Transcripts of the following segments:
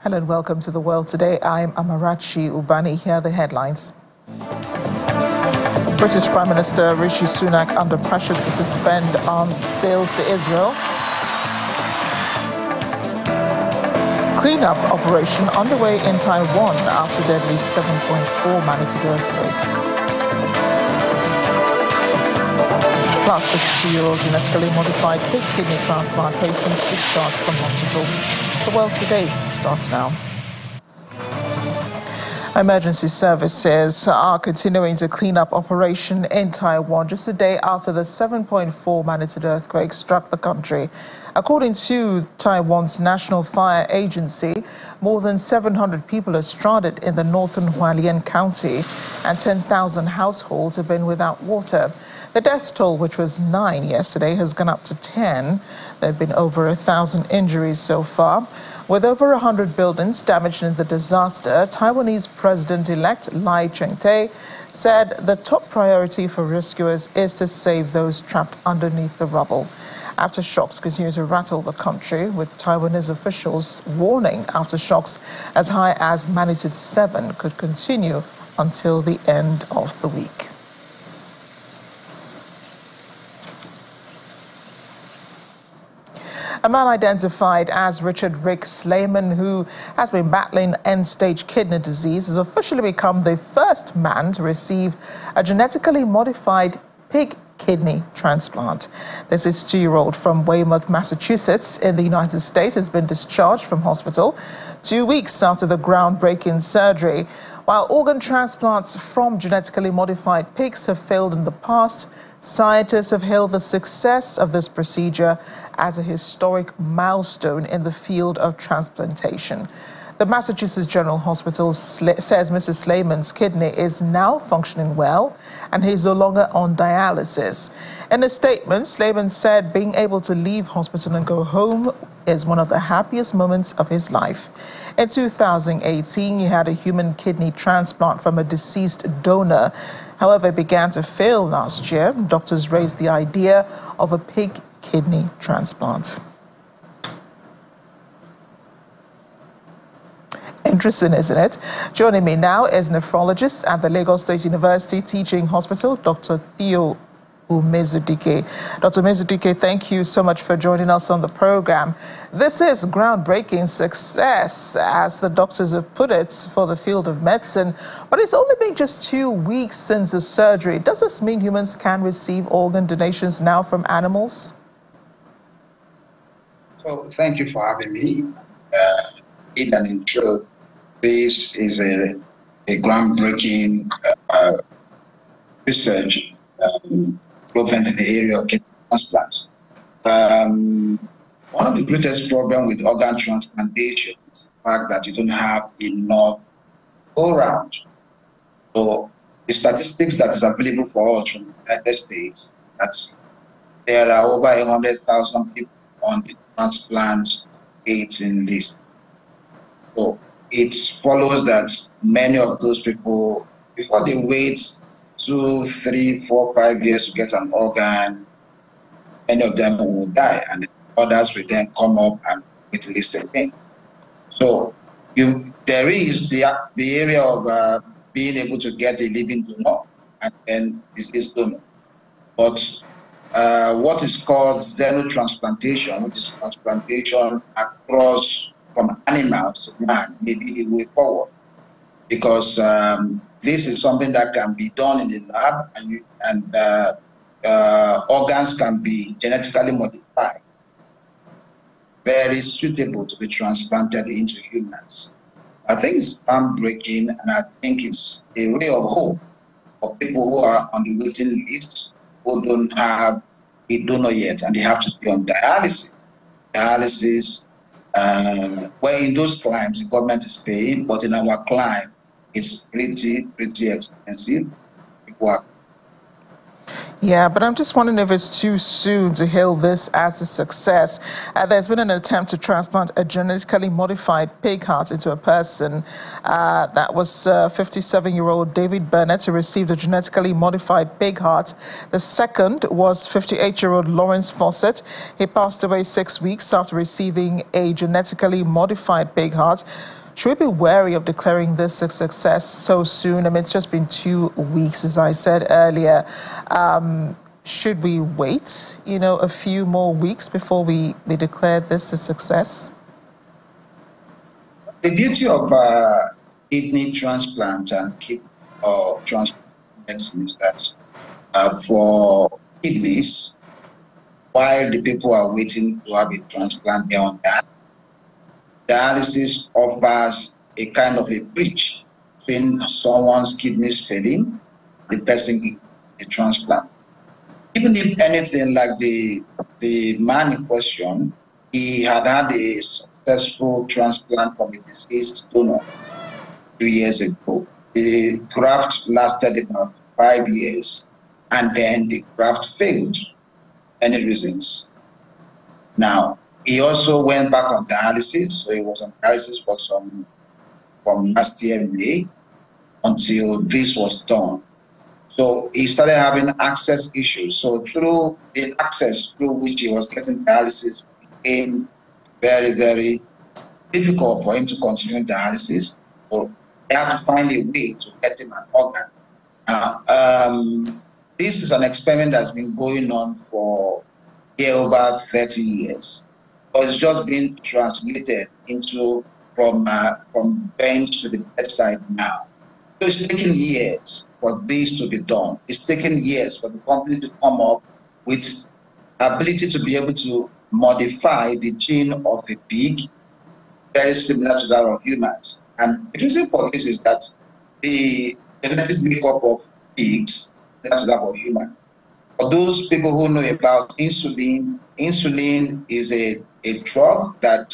Hello and welcome to The World Today. I'm Amarachi Ubani. Here are the headlines. British Prime Minister Rishi Sunak under pressure to suspend arms sales to Israel. Cleanup operation underway in Taiwan after deadly 7.4 magnitude earthquake. Plus, 62-year-old genetically modified pig kidney transplant patients discharged from hospital. The World Today starts now. Emergency services are continuing to clean up operation in Taiwan just a day after the 7.4 magnitude earthquake struck the country. According to Taiwan's National Fire Agency, more than 700 people are stranded in the northern Hualien County and 10,000 households have been without water. The death toll, which was 9 yesterday, has gone up to 10. There have been over 1,000 injuries so far. With over 100 buildings damaged in the disaster, Taiwanese President-elect Lai Ching-te said the top priority for rescuers is to save those trapped underneath the rubble. Aftershocks continue to rattle the country, with Taiwanese officials warning aftershocks as high as magnitude 7 could continue until the end of the week. A man identified as Richard Rick Slayman, who has been battling end-stage kidney disease, has officially become the first man to receive a genetically modified pig kidney transplant. This 62-year-old from Weymouth, Massachusetts, in the United States, has been discharged from hospital 2 weeks after the groundbreaking surgery. While organ transplants from genetically modified pigs have failed in the past, scientists have hailed the success of this procedure as a historic milestone in the field of transplantation. The Massachusetts General Hospital says Mr. Slayman's kidney is now functioning well and he's no longer on dialysis. In a statement, Slayman said being able to leave hospital and go home is one of the happiest moments of his life. In 2018, he had a human kidney transplant from a deceased donor. However, it began to fail last year. Doctors raised the idea of a pig kidney transplant. Interesting, isn't it? Joining me now is nephrologist at the Lagos State University Teaching Hospital, Dr. Theo Umezudike. Dr. Umezudike, thank you so much for joining us on the program. This is groundbreaking success, as the doctors have put it, for the field of medicine. But it's only been just 2 weeks since the surgery. Does this mean humans can receive organ donations now from animals? So thank you for having me. In truth, this is a groundbreaking research development in the area of kidney transplant. One of the greatest problems with organ transplantation is the fact that you don't have enough go around. So the statistics that is available for us from the United States, that there are over 100,000 people on the transplant waiting list. So it follows that many of those people, before they wait 2, 3, 4, 5 years to get an organ, many of them will die, and others will then come up and wait list again. So there is the area of being able to get a living donor and then deceased donor. But what is called xenotransplantation, which is transplantation across from animals to man, may be the way forward, because this is something that can be done in the lab, and organs can be genetically modified, very suitable to be transplanted into humans. I think it's groundbreaking, and I think it's a ray of hope for people who are on the waiting list, who don't have a donor yet, and they have to be on dialysis. Well, in those climes, the government is paying, but in our climate, it's pretty expensive. People are. Yeah, but I'm just wondering if it's too soon to hail this as a success. There's been an attempt to transplant a genetically modified pig heart into a person. That was 57-year-old David Burnett, who received a genetically modified pig heart. The second was 58-year-old Lawrence Fawcett. He passed away 6 weeks after receiving a genetically modified pig heart. Should we be wary of declaring this a success so soon? I mean, it's just been 2 weeks, as I said earlier. Should we wait, a few more weeks before we declare this a success? The beauty of kidney transplant and transplant medicine is that for kidneys, while the people are waiting to have a transplant beyond that, dialysis offers a kind of a bridge between someone's kidneys failing, the person getting a transplant. Even if anything, like the man in question, he had a successful transplant from a deceased donor 2 years ago. The graft lasted about 5 years, and then the graft failed. Any reasons? Now, he also went back on dialysis, so he was on dialysis from last year in May until this was done. So he started having access issues. So through the access through which he was getting dialysis became very, very difficult for him to continue dialysis. So they had to find a way to get him an organ. This is an experiment that's been going on for over 30 years. But it's just been translated into from bench to the bedside now. So it's taken years for this to be done. It's taken years for the company to come up with ability to be able to modify the gene of a pig, very similar to that of humans. And the reason for this is that the genetic makeup of pigs is that of humans. For those people who know about insulin, insulin is a drug that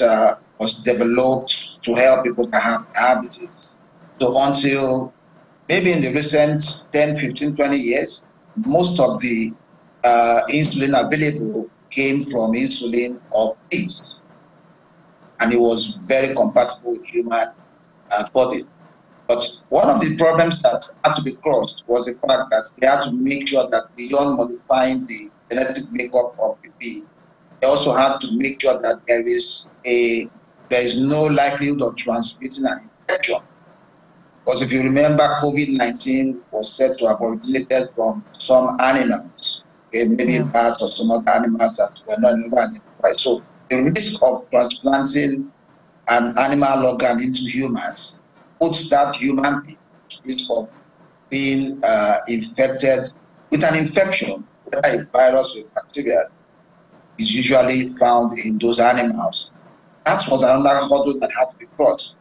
was developed to help people that have diabetes. So until maybe in the recent 10, 15, 20 years, most of the insulin available came from insulin of pigs. And it was very compatible with human body. But one of the problems that had to be crossed was the fact that they had to make sure that beyond modifying the genetic makeup of the pig, they also had to make sure that there is no likelihood of transmitting an infection. Because if you remember, COVID-19 was said to have originated from some animals, maybe bats or some other animals that were not identified. So the risk of transplanting an animal organ into humans puts that human being at risk of being infected with an infection, whether a virus or bacteria is usually found in those animals. That was another hurdle that had to be crossed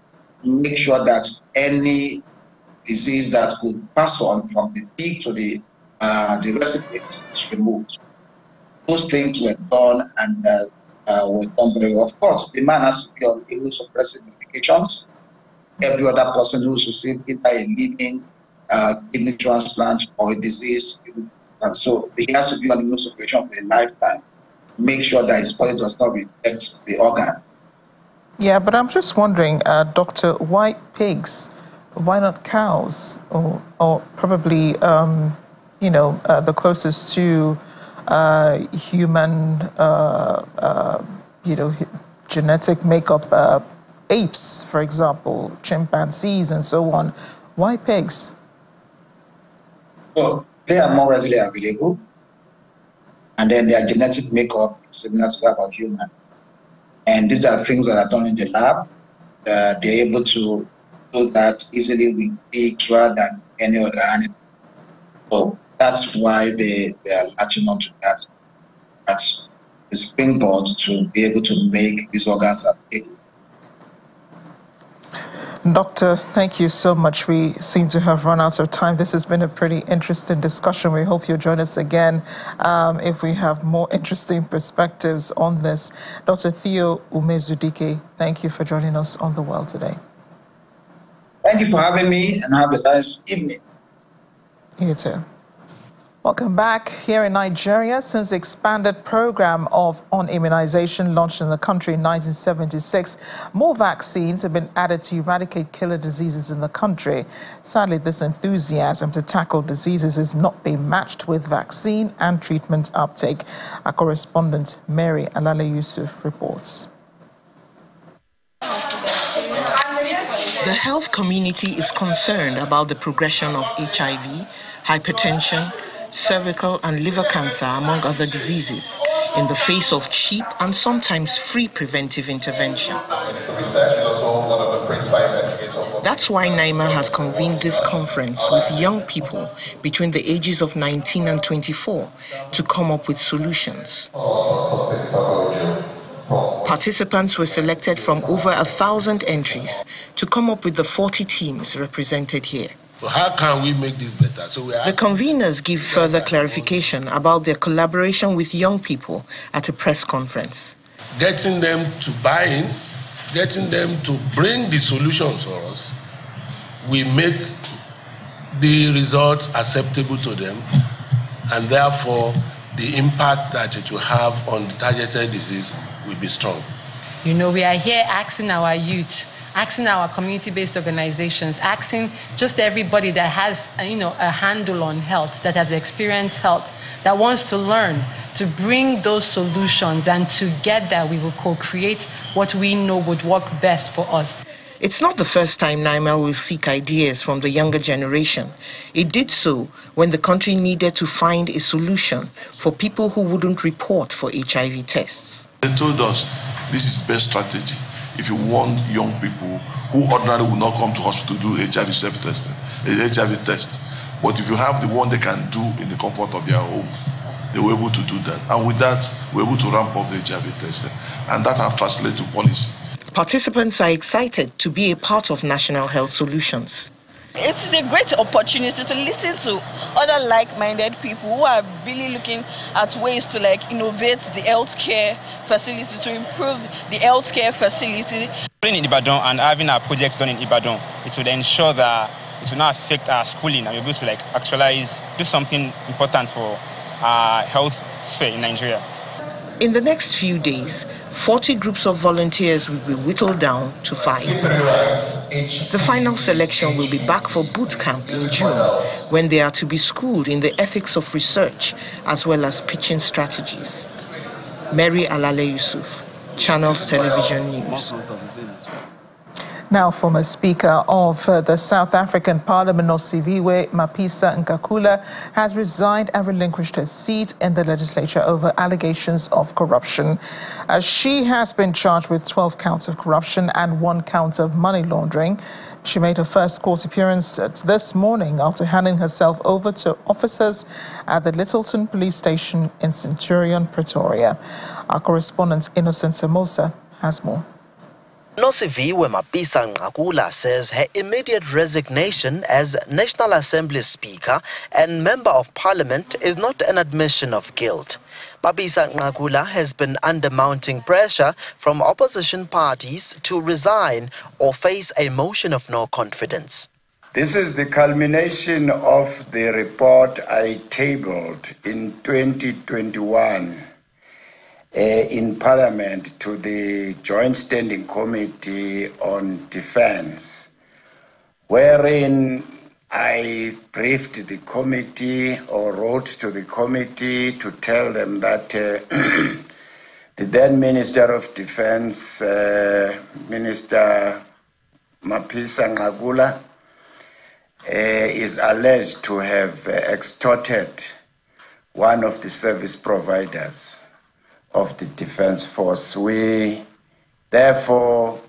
to make sure that any disease that could pass on from the pig to the recipient is removed. Those things were done and were done very well. Of course, the man has to be on immunosuppressive medications. Every other person who's received either a living kidney transplant or a disease, so he has to be on immunosuppression for a lifetime. Make sure that his body does not reject the organ. Yeah, but I'm just wondering, Doctor, why pigs? Why not cows? Or probably, the closest to human, genetic makeup, apes, for example, chimpanzees and so on. Why pigs? Well, they are more readily available. And then their genetic makeup is similar to that of human. And these are things that are done in the lab. They're able to do that easily with pigs rather than any other animal. So that's why they are latching onto that. That's the springboard to be able to make these organs available. Doctor, thank you so much. We seem to have run out of time. This has been a pretty interesting discussion. We hope you'll join us again if we have more interesting perspectives on this. Dr. Theo Umezudike, thank you for joining us on The World Today. Thank you for having me, and have a nice evening. You too. Welcome back. Here in Nigeria, since the expanded program on immunization launched in the country in 1976, more vaccines have been added to eradicate killer diseases in the country. Sadly, this enthusiasm to tackle diseases is not being matched with vaccine and treatment uptake. Our correspondent Mary Alale Yusuf reports. The health community is concerned about the progression of HIV, hypertension, cervical and liver cancer, among other diseases, in the face of cheap and sometimes free preventive intervention. Research is also one of the principal investigators. That's why NIMA has convened this conference with young people between the ages of 19 and 24 to come up with solutions. Participants were selected from over 1,000 entries to come up with the 40 teams represented here. So how can we make this better? The conveners give further clarification about their collaboration with young people at a press conference. Getting them to buy in, getting them to bring the solutions for us, we make the results acceptable to them, and therefore the impact that it will have on the targeted disease will be strong. You know, we are here asking our youth, asking our community-based organizations, asking just everybody that has, a handle on health, that has experienced health, that wants to learn, to bring those solutions, and together we will co-create what we know would work best for us. It's not the first time NIMA will seek ideas from the younger generation. It did so when the country needed to find a solution for people who wouldn't report for HIV tests. They told us this is best strategy if you want young people who ordinarily will not come to hospital to do HIV self-testing, HIV test. But if you have the one they can do in the comfort of their home, they were able to do that. And with that, we're able to ramp up the HIV testing. And that has translated to policy. Participants are excited to be a part of national health solutions. It is a great opportunity to listen to other like-minded people who are really looking at ways to innovate the healthcare facility, to improve the healthcare facility. In Ibadan and having our projects done in Ibadan, it would ensure that it will not affect our schooling and we're able to actualize, do something important for our health sphere in Nigeria. In the next few days, 40 groups of volunteers will be whittled down to 5. The final selection will be back for boot camp in June, when they are to be schooled in the ethics of research as well as pitching strategies. Mary Alale Yusuf, Channels Television News. Now, former Speaker of the South African Parliament, Nosiviwe Mapisa Nkakula, has resigned and relinquished her seat in the legislature over allegations of corruption. She has been charged with 12 counts of corruption and 1 count of money laundering. She made her first court appearance this morning after handing herself over to officers at the Littleton police station in Centurion, Pretoria. Our correspondent Innocent Samosa has more. Nosiviwe Mapisa Nkakula says her immediate resignation as National Assembly Speaker and Member of Parliament is not an admission of guilt. Mapisa Nkakula has been under mounting pressure from opposition parties to resign or face a motion of no confidence. This is the culmination of the report I tabled in 2021 in Parliament to the Joint Standing Committee on Defence, wherein I briefed the committee or wrote to the committee to tell them that the then Minister of Defence, Minister Mapisa Nkakula, is alleged to have extorted one of the service providers of the Defence Force. We therefore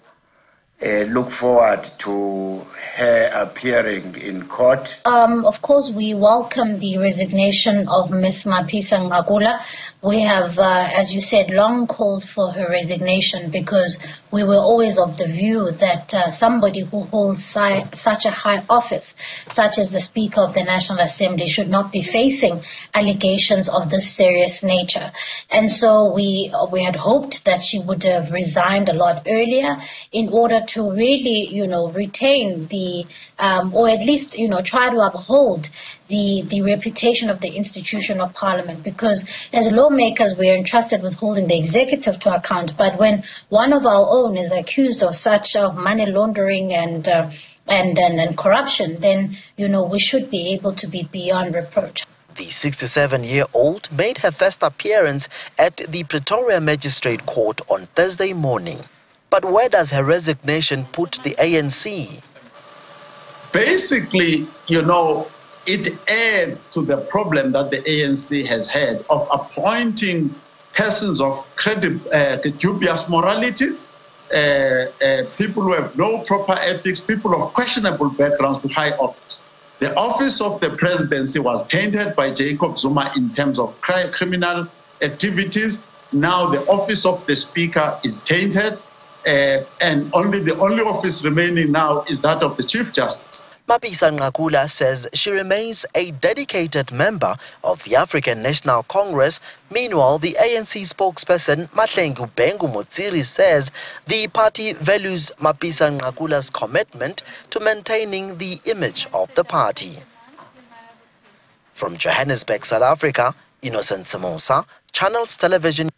look forward to her appearing in court. Of course, we welcome the resignation of Ms. Mapisa Nkakula. We have, as you said, long called for her resignation because we were always of the view that somebody who holds such a high office, such as the Speaker of the National Assembly, should not be facing allegations of this serious nature. And so we had hoped that she would have resigned a lot earlier in order to really, retain the, or at least, try to uphold the reputation of the institution of Parliament, because as lawmakers we are entrusted with holding the executive to account. But when one of our own is accused of such money laundering and corruption, then we should be able to be beyond reproach. The 67-year-old made her first appearance at the Pretoria Magistrate Court on Thursday morning. But where does her resignation put the ANC? Basically, it adds to the problem that the ANC has had of appointing persons of dubious morality, people who have no proper ethics, people of questionable backgrounds to high office. The office of the presidency was tainted by Jacob Zuma in terms of criminal activities. Now the office of the speaker is tainted, and the only office remaining now is that of the Chief Justice. Mapisa Nqakula says she remains a dedicated member of the African National Congress. Meanwhile, the ANC spokesperson Mahlengi Bengu Motsiri says the party values Mapisa Nqakula's commitment to maintaining the image of the party. From Johannesburg, South Africa, Innocent Samosa, Channels Television.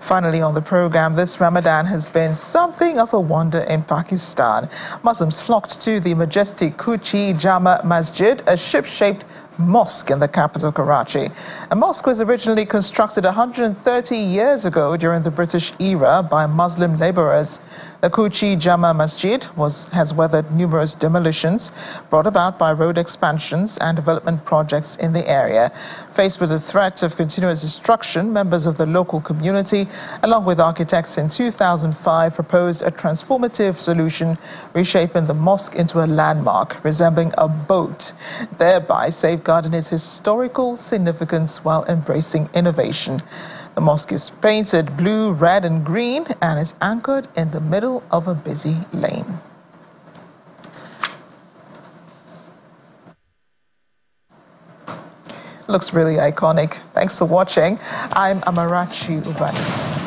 Finally on the program, this Ramadan has been something of a wonder in Pakistan. Muslims flocked to the majestic Kuchi Jama Masjid, a ship-shaped mosque in the capital Karachi. A mosque was originally constructed 130 years ago during the British era by Muslim laborers. The Kuchi Jama Masjid has weathered numerous demolitions brought about by road expansions and development projects in the area. Faced with the threat of continuous destruction, members of the local community, along with architects in 2005, proposed a transformative solution, reshaping the mosque into a landmark resembling a boat, thereby safeguarding its historical significance while embracing innovation. The mosque is painted blue, red and green and is anchored in the middle of a busy lane. Looks really iconic. Thanks for watching. I'm Amarachi Ubani.